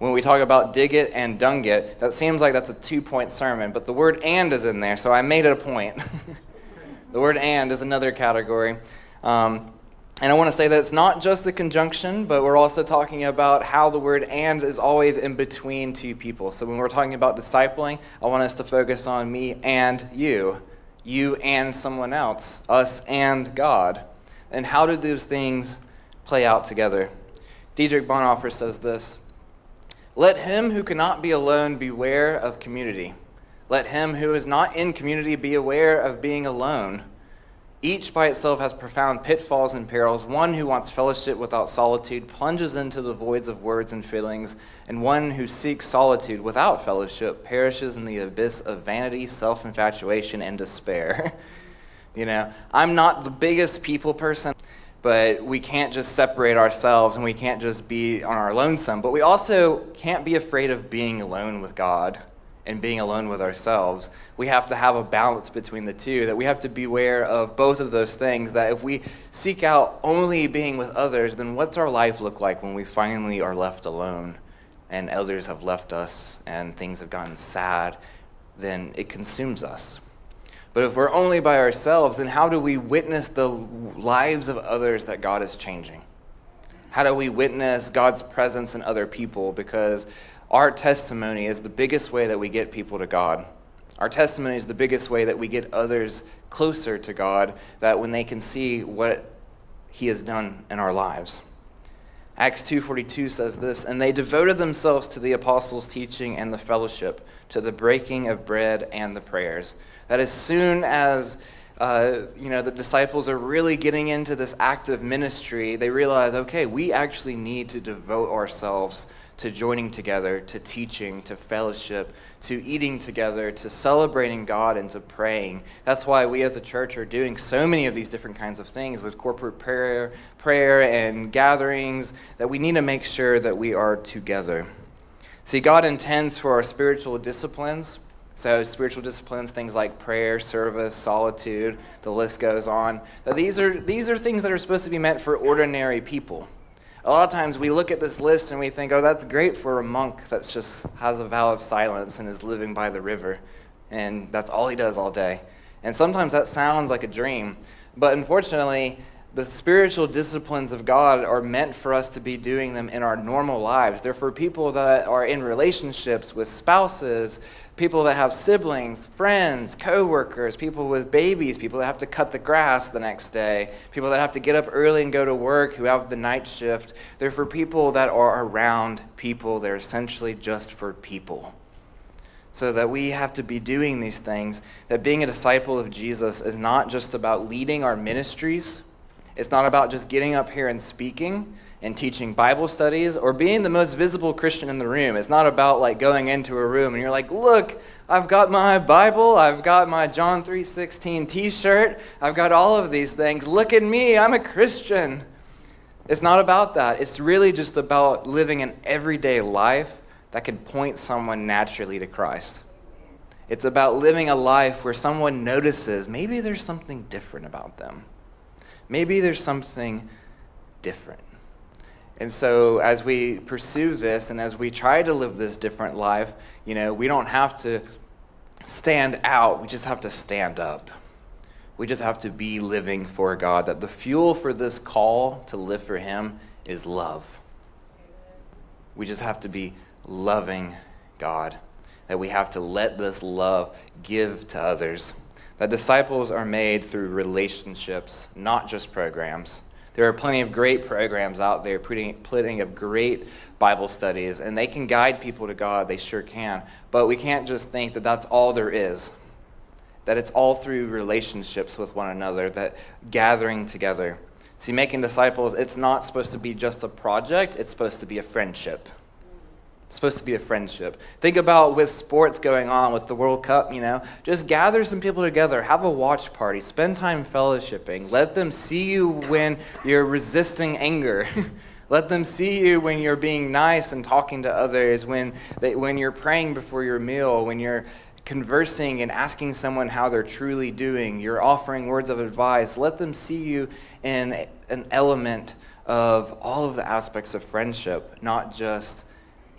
When we talk about dig it and dung it, that seems like that's a 2-point sermon, but the word and is in there, so I made it a point. The word and is another category. And I want to say that it's not just a conjunction, but we're also talking about how the word and is always in between two people. So when we're talking about discipling, I want us to focus on me and you and someone else, us and God. And how do those things play out together? Dietrich Bonhoeffer says this: "Let him who cannot be alone beware of community. Let him who is not in community be aware of being alone. Each by itself has profound pitfalls and perils. One who wants fellowship without solitude plunges into the voids of words and feelings, and one who seeks solitude without fellowship perishes in the abyss of vanity, self-infatuation, and despair." I'm not the biggest people person, but we can't just separate ourselves and we can't just be on our lonesome. But we also can't be afraid of being alone with God and being alone with ourselves. We have to have a balance between the two, that we have to beware of both of those things, that if we seek out only being with others, then what's our life look like when we finally are left alone and others have left us and things have gotten sad? Then it consumes us. But if we're only by ourselves, then how do we witness the lives of others that God is changing? How do we witness God's presence in other people? Because our testimony is the biggest way that we get people to God. Our testimony is the biggest way that we get others closer to God, that when they can see what He has done in our lives. Acts 2:42 says this: "And they devoted themselves to the apostles' teaching and the fellowship, to the breaking of bread and the prayers." That as soon as the disciples are really getting into this active ministry, they realize, okay, we actually need to devote ourselves to joining together, to teaching, to fellowship, to eating together, to celebrating God, and to praying. That's why we as a church are doing so many of these different kinds of things with corporate prayer and gatherings, that we need to make sure that we are together. See, God intends for our spiritual disciplines. So spiritual disciplines, things like prayer, service, solitude, the list goes on, that these are things that are supposed to be meant for ordinary people. A lot of times we look at this list and we think, oh, that's great for a monk that just has a vow of silence and is living by the river, and that's all he does all day. And sometimes that sounds like a dream, but unfortunately, the spiritual disciplines of God are meant for us to be doing them in our normal lives. They're for people that are in relationships with spouses, people that have siblings, friends, co-workers, people with babies, people that have to cut the grass the next day, people that have to get up early and go to work, who have the night shift. They're for people that are around people. They're essentially just for people. So that we have to be doing these things, that being a disciple of Jesus is not just about leading our ministries. It's not about just getting up here and speaking and teaching Bible studies or being the most visible Christian in the room. It's not about like going into a room and you're like, look, I've got my Bible, I've got my John 3:16 t-shirt, I've got all of these things. Look at me, I'm a Christian. It's not about that. It's really just about living an everyday life that can point someone naturally to Christ. It's about living a life where someone notices maybe there's something different about them. Maybe there's something different. And so as we pursue this and as we try to live this different life, we don't have to stand out. We just have to stand up. We just have to be living for God. That the fuel for this call to live for Him is love. We just have to be loving God. That we have to let this love give to others. That disciples are made through relationships, not just programs. There are plenty of great programs out there, plenty of great Bible studies, and they can guide people to God, they sure can. But we can't just think that that's all there is. That it's all through relationships with one another, that gathering together. See, making disciples, it's not supposed to be just a project, it's supposed to be a friendship. It's supposed to be a friendship. Think about with sports going on, with the World Cup, just gather some people together, have a watch party, spend time fellowshipping. Let them see you when you're resisting anger. Let them see you when you're being nice and talking to others, when you're praying before your meal, when you're conversing and asking someone how they're truly doing, you're offering words of advice. Let them see you in an element of all of the aspects of friendship, not just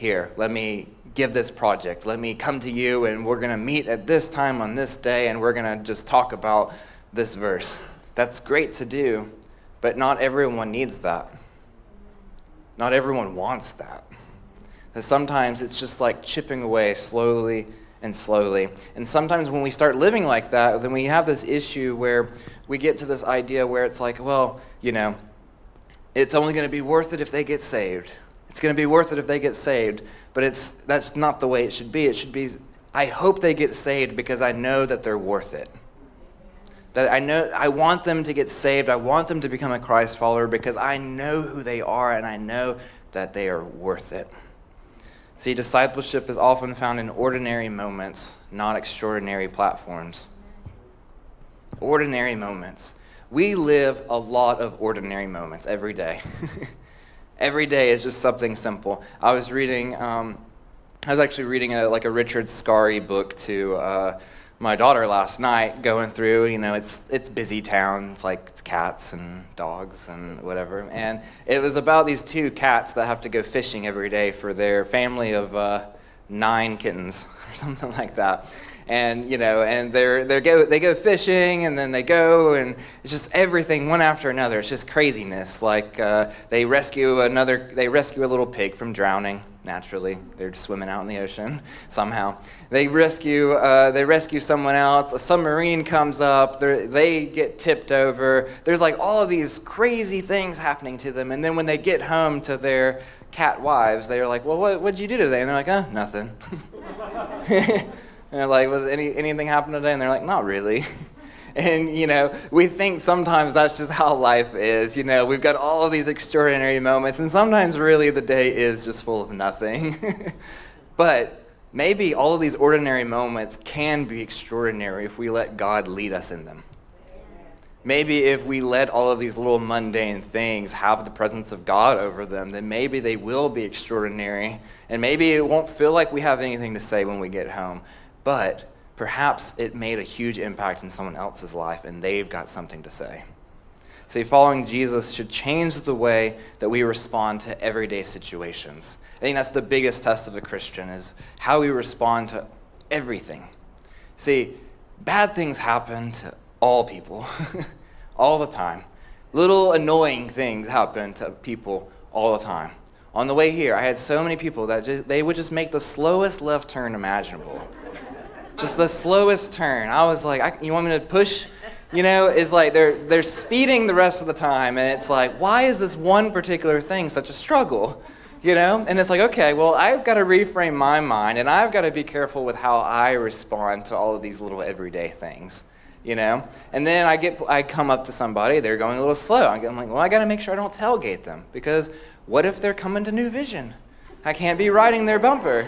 here, let me give this project. Let me come to you, and we're going to meet at this time on this day, and we're going to just talk about this verse. That's great to do, but not everyone needs that. Not everyone wants that. And sometimes it's just like chipping away slowly and slowly. And sometimes when we start living like that, then we have this issue where we get to this idea where it's like, well, it's only going to be worth it if they get saved. It's going to be worth it if they get saved. But that's not the way it should be. It should be, I hope they get saved because I know that they're worth it. That I want them to get saved. I want them to become a Christ follower because I know who they are and I know that they are worth it. See, discipleship is often found in ordinary moments, not extraordinary platforms. Ordinary moments. We live a lot of ordinary moments every day. Every day is just something simple. I was actually reading a Richard Scarry book to my daughter last night, going through, it's busy town. It's cats and dogs and whatever. And it was about these two cats that have to go fishing every day for their family of 9 kittens or something like that. And and they go fishing, and then they go, and it's just everything one after another. It's just craziness. They rescue a little pig from drowning. Naturally, they're just swimming out in the ocean somehow. They rescue someone else. A submarine comes up. They get tipped over. There's all of these crazy things happening to them. And then when they get home to their cat wives, they're like, "Well, what'd you do today?" And they're like, nothing." And they're like, "Was anything happen today?" And they're like, "Not really." And, we think sometimes that's just how life is. We've got all of these extraordinary moments, and sometimes really the day is just full of nothing. But maybe all of these ordinary moments can be extraordinary if we let God lead us in them. Maybe if we let all of these little mundane things have the presence of God over them, then maybe they will be extraordinary, and maybe it won't feel like we have anything to say when we get home. But perhaps it made a huge impact in someone else's life, and they've got something to say. See, following Jesus should change the way that we respond to everyday situations. I think that's the biggest test of a Christian, is how we respond to everything. See, bad things happen to all people, all the time. Little annoying things happen to people all the time. On the way here, I had so many people that they would just make the slowest left turn imaginable. Just the slowest turn. I was like, you want me to push? It's like they're speeding the rest of the time, and it's like, why is this one particular thing such a struggle? And it's like, okay, well, I've got to reframe my mind, and I've got to be careful with how I respond to all of these little everyday things. And then I come up to somebody, they're going a little slow. I'm like, well, I got to make sure I don't tailgate them, because what if they're coming to New Vision? I can't be riding their bumper.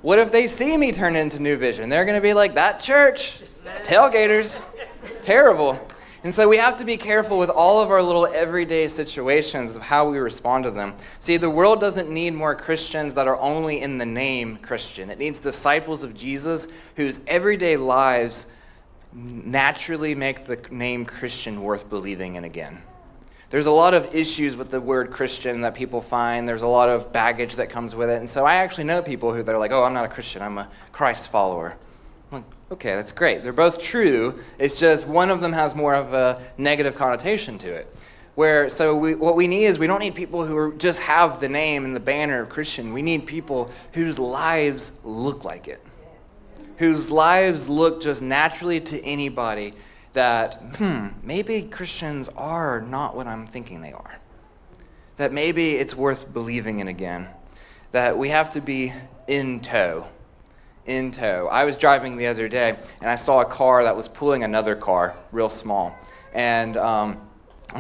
What if they see me turn into New Vision? They're going to be like, that church, tailgaters, terrible. And so we have to be careful with all of our little everyday situations of how we respond to them. See, the world doesn't need more Christians that are only in the name Christian. It needs disciples of Jesus whose everyday lives naturally make the name Christian worth believing in again. There's a lot of issues with the word Christian that people find. There's a lot of baggage that comes with it. And so I actually know people who they're like, oh, I'm not a Christian, I'm a Christ follower. I'm like, okay, that's great. They're both true. It's just one of them has more of a negative connotation to it. What we need is, we don't need people who just have the name and the banner of Christian. We need people whose lives look like it. Whose lives look just naturally to anybody that, maybe Christians are not what I'm thinking they are. That maybe it's worth believing in again. That we have to be in tow. In tow. I was driving the other day, and I saw a car that was pulling another car, real small. And on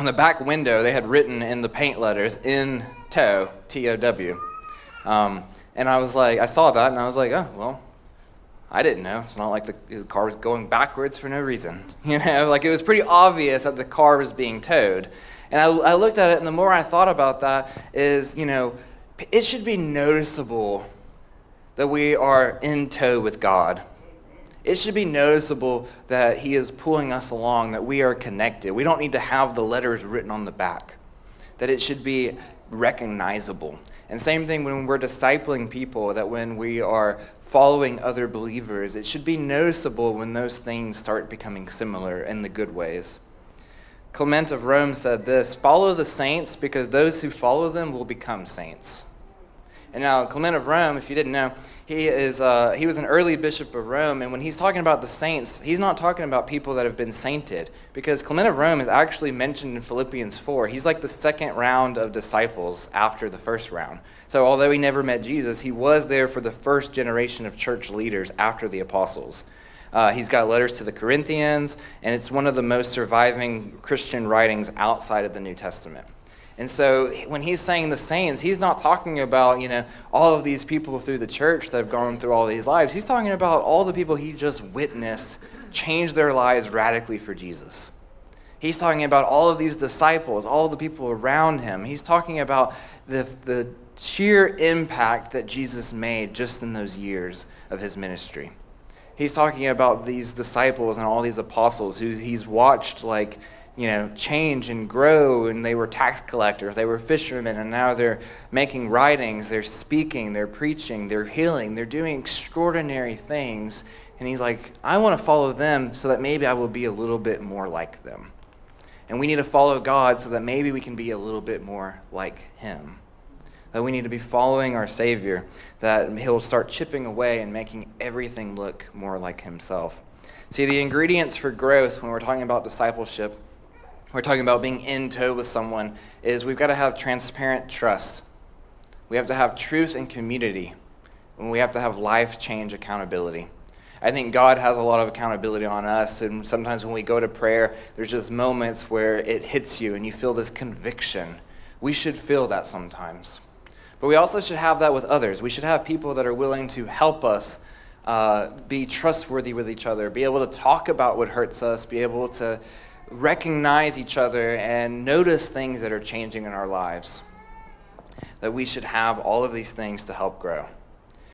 the back window, they had written in the paint letters, in tow, T-O-W. And I was like, I saw that, and I was like, oh, well, I didn't know. It's not like the car was going backwards for no reason. It was pretty obvious that the car was being towed. And I looked at it, and the more I thought about that is, it should be noticeable that we are in tow with God. It should be noticeable that He is pulling us along, that we are connected. We don't need to have the letters written on the back. That it should be recognizable. And same thing when we're discipling people, that when we are following other believers, it should be noticeable when those things start becoming similar in the good ways. Clement of Rome said this: "Follow the saints, because those who follow them will become saints." And now, Clement of Rome, if you didn't know, he was an early bishop of Rome, and when he's talking about the saints, he's not talking about people that have been sainted, because Clement of Rome is actually mentioned in Philippians 4. He's like the second round of disciples after the first round. So although he never met Jesus, he was there for the first generation of church leaders after the apostles. He's got letters to the Corinthians, and it's one of the most surviving Christian writings outside of the New Testament. And so when he's saying the saints, he's not talking about, all of these people through the church that have gone through all these lives. He's talking about all the people he just witnessed change their lives radically for Jesus. He's talking about all of these disciples, all the people around him. He's talking about the sheer impact that Jesus made just in those years of his ministry. He's talking about these disciples and all these apostles who he's watched change and grow, and they were tax collectors, they were fishermen, and now they're making writings, they're speaking, they're preaching, they're healing, they're doing extraordinary things. And he's like, I want to follow them so that maybe I will be a little bit more like them. And we need to follow God so that maybe we can be a little bit more like him. That we need to be following our Savior, that he'll start chipping away and making everything look more like himself. See, the ingredients for growth when we're talking about discipleship, we're talking about being in tow with someone, is we've got to have transparent trust. We have to have truth and community. And we have to have life change accountability. I think God has a lot of accountability on us, and sometimes when we go to prayer, there's just moments where it hits you and you feel this conviction. We should feel that sometimes. But we also should have that with others. We should have people that are willing to help us be trustworthy with each other, be able to talk about what hurts us, be able to recognize each other and notice things that are changing in our lives. That we should have all of these things to help grow.